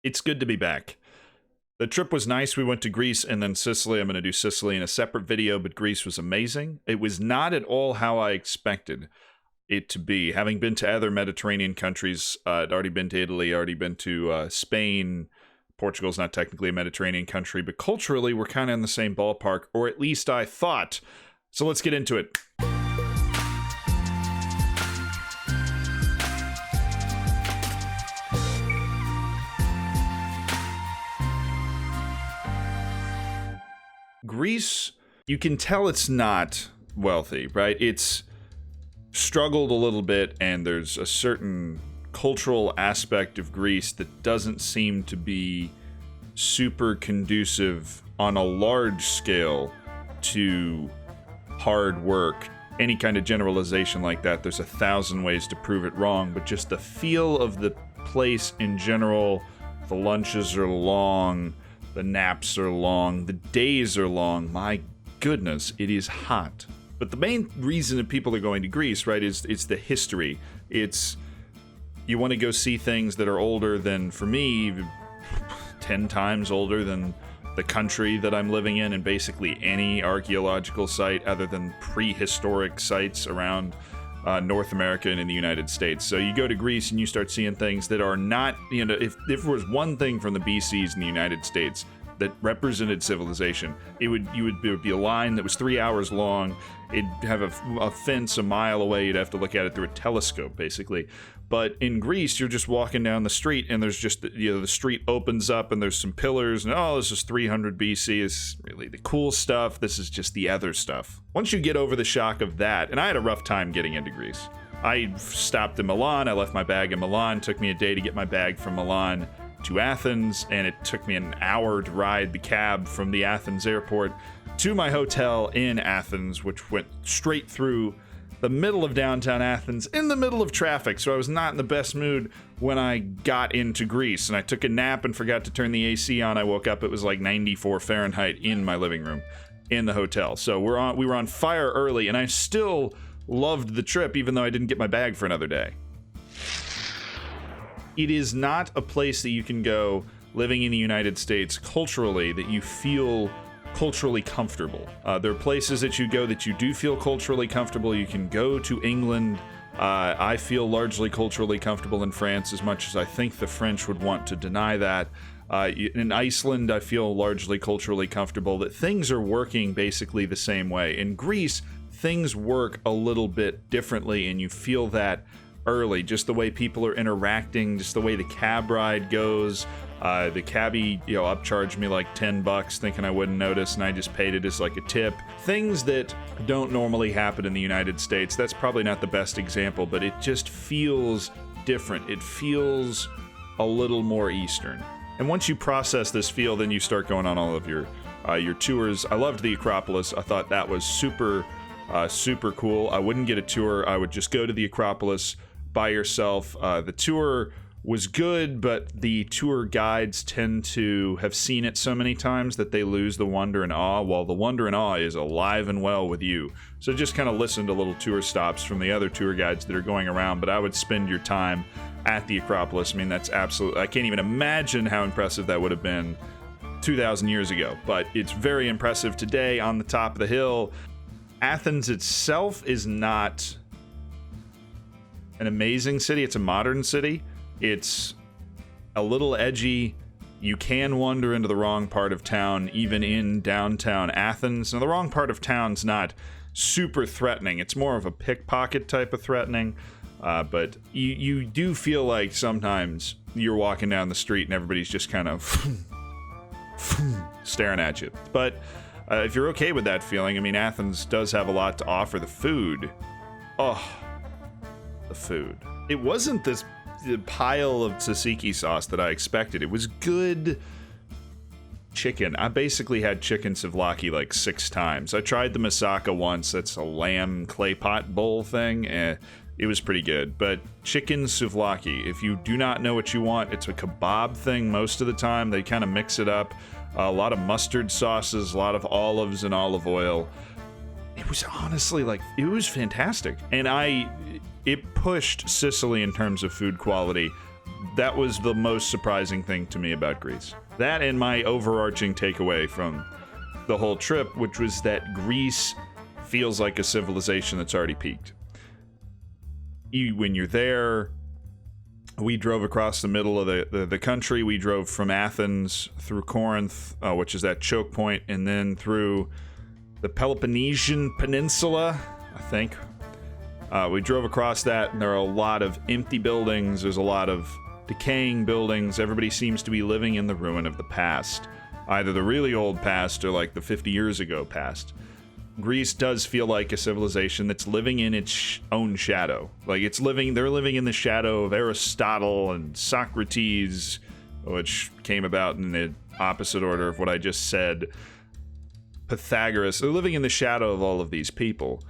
It's good to be back. The trip was nice. We went to Greece and then Sicily. I'm going to do Sicily in a separate video, but Greece was amazing. It was not at all how I expected it to be. Having been to other Mediterranean countries, I'd already been to Italy, already been to Spain. Portugal's not technically a Mediterranean country, but culturally we're kind of in the same ballpark, or at least I thought. So let's get into it. Greece, you can tell it's not wealthy, right? It's struggled a little bit, and there's a certain cultural aspect of Greece that doesn't seem to be super conducive on a large scale to hard work. Any kind of generalization like that, there's 1,000 ways to prove it wrong, but just the feel of the place in general, the lunches are long, the naps are long, the days are long. My goodness, it is hot. But the main reason that people are going to Greece, right, is it's the history. It's, you want to go see things that are older than, for me, 10 times older than the country that I'm living in, and basically any archaeological site other than prehistoric sites around North America and in the United States. So you go to Greece and you start seeing things that are not, if there was one thing from the BCs in the United States that represented civilization, there would be a line that was 3 hours long. It'd have a fence a mile away. You'd have to look at it through a telescope, basically. But in Greece, you're just walking down the street, and there's just, the street opens up, and there's some pillars, and this is 300 BC. It's really the cool stuff. This is just the other stuff. Once you get over the shock of that, and I had a rough time getting into Greece. I stopped in Milan. I left my bag in Milan. It took me a day to get my bag from Milan to Athens, and it took me an hour to ride the cab from the Athens airport to my hotel in Athens, which went straight through the middle of downtown Athens in the middle of traffic. So I was not in the best mood when I got into Greece, and I took a nap and forgot to turn the AC on. I woke up, it was like 94 Fahrenheit in my living room in the hotel. So we were on fire early, and I still loved the trip even though I didn't get my bag for another day. It is not a place that you can go living in the United States culturally that you feel culturally comfortable. There are places that you go that you do feel culturally comfortable. You can go to England. I feel largely culturally comfortable in France, as much as I think the French would want to deny that. In Iceland, I feel largely culturally comfortable, that things are working basically the same way. In Greece, things work a little bit differently, and you feel that early, just the way people are interacting, just the way the cab ride goes. The cabbie, upcharged me like $10 thinking I wouldn't notice, and I just paid it as like a tip. Things that don't normally happen in the United States. That's probably not the best example, but it just feels different. It feels a little more Eastern. And once you process this feel, then you start going on all of your tours. I loved the Acropolis. I thought that was super cool. I wouldn't get a tour. I would just go to the Acropolis by yourself. The tour was good, but the tour guides tend to have seen it so many times that they lose the wonder and awe, while the wonder and awe is alive and well with you. So just kind of listen to little tour stops from the other tour guides that are going around, but I would spend your time at the Acropolis. I mean, that's absolutely, I can't even imagine how impressive that would have been 2,000 years ago, but it's very impressive today on the top of the hill. Athens itself is not an amazing city. It's a modern city. It's a little edgy. You can wander into the wrong part of town, even in downtown Athens. Now, the wrong part of town's not super threatening. It's more of a pickpocket type of threatening. But you do feel like sometimes you're walking down the street and everybody's just kind of staring at you. But if you're okay with that feeling, I mean, Athens does have a lot to offer. The food. Oh, the food. It wasn't this pile of tzatziki sauce that I expected. It was good chicken. I basically had chicken souvlaki like 6 times. I tried the moussaka once. That's a lamb clay pot bowl thing. It was pretty good. But chicken souvlaki, if you do not know what you want, it's a kebab thing most of the time. They kind of mix it up. A lot of mustard sauces, a lot of olives and olive oil. It was honestly it was fantastic. And it pushed Sicily in terms of food quality that was the most surprising thing to me about Greece. That and my overarching takeaway from the whole trip, which was that Greece feels like a civilization that's already peaked. When you're there, we drove across the middle of the country. We drove from Athens through Corinth, which is that choke point, and then through the Peloponnesian Peninsula, I think. We drove across that, and there are a lot of empty buildings. There's a lot of decaying buildings. Everybody seems to be living in the ruin of the past, either the really old past or like the 50 years ago past. Greece does feel like a civilization that's living in its own shadow. Like they're living in the shadow of Aristotle and Socrates, which came about in the opposite order of what I just said. Pythagoras. They're living in the shadow of all of these people.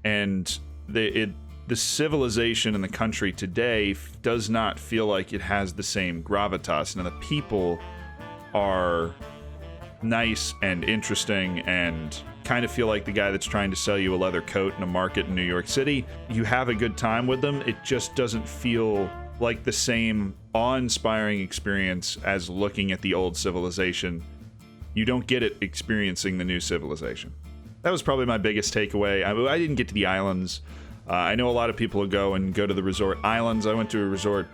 And the civilization in the country today does not feel like it has the same gravitas. Now, the people are nice and interesting and kind of feel like the guy that's trying to sell you a leather coat in a market in New York City. You have a good time with them. It just doesn't feel like the same awe-inspiring experience as looking at the old civilization. You don't get it experiencing the new civilization. That was probably my biggest takeaway. I didn't get to the islands. I know a lot of people who go to the resort islands. I went to a resort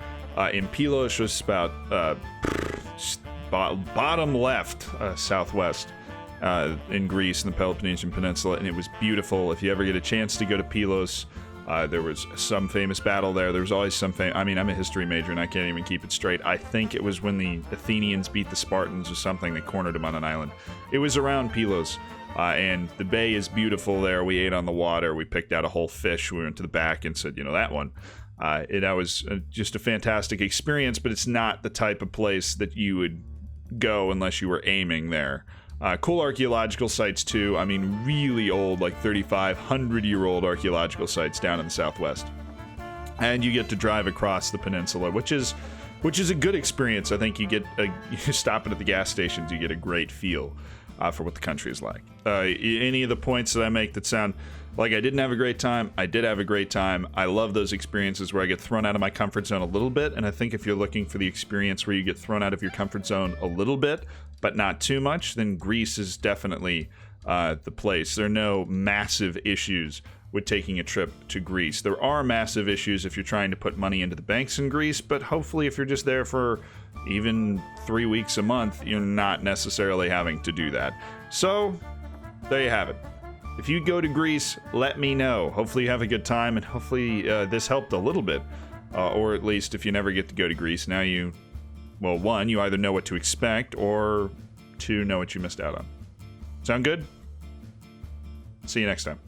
in Pylos, which was about bottom left, southwest in Greece, in the Peloponnesian Peninsula, and it was beautiful. If you ever get a chance to go to Pylos, there was some famous battle there. There was always some I'm a history major, and I can't even keep it straight. I think it was when the Athenians beat the Spartans or something that cornered them on an island. It was around Pylos. And the bay is beautiful there. We ate on the water. We picked out a whole fish. We went to the back and said, that one. That was just a fantastic experience, but it's not the type of place that you would go unless you were aiming there. Cool archaeological sites, too. I mean, really old, like 3,500-year-old archaeological sites down in the southwest. And you get to drive across the peninsula, which is a good experience. I think you stop it at the gas stations, you get a great feel for what the country is like. Any of the points that I make that sound like I didn't have a great time, I did have a great time. I love those experiences where I get thrown out of my comfort zone a little bit, and I think if you're looking for the experience where you get thrown out of your comfort zone a little bit, but not too much, then Greece is definitely the place. There are no massive issues with taking a trip to Greece. There are massive issues if you're trying to put money into the banks in Greece, but hopefully if you're just there for even 3 weeks a month, you're not necessarily having to do that. So, there you have it. If you go to Greece, let me know. Hopefully you have a good time, and hopefully this helped a little bit. Or at least if you never get to go to Greece, now one, you either know what to expect, or two, know what you missed out on. Sound good? See you next time.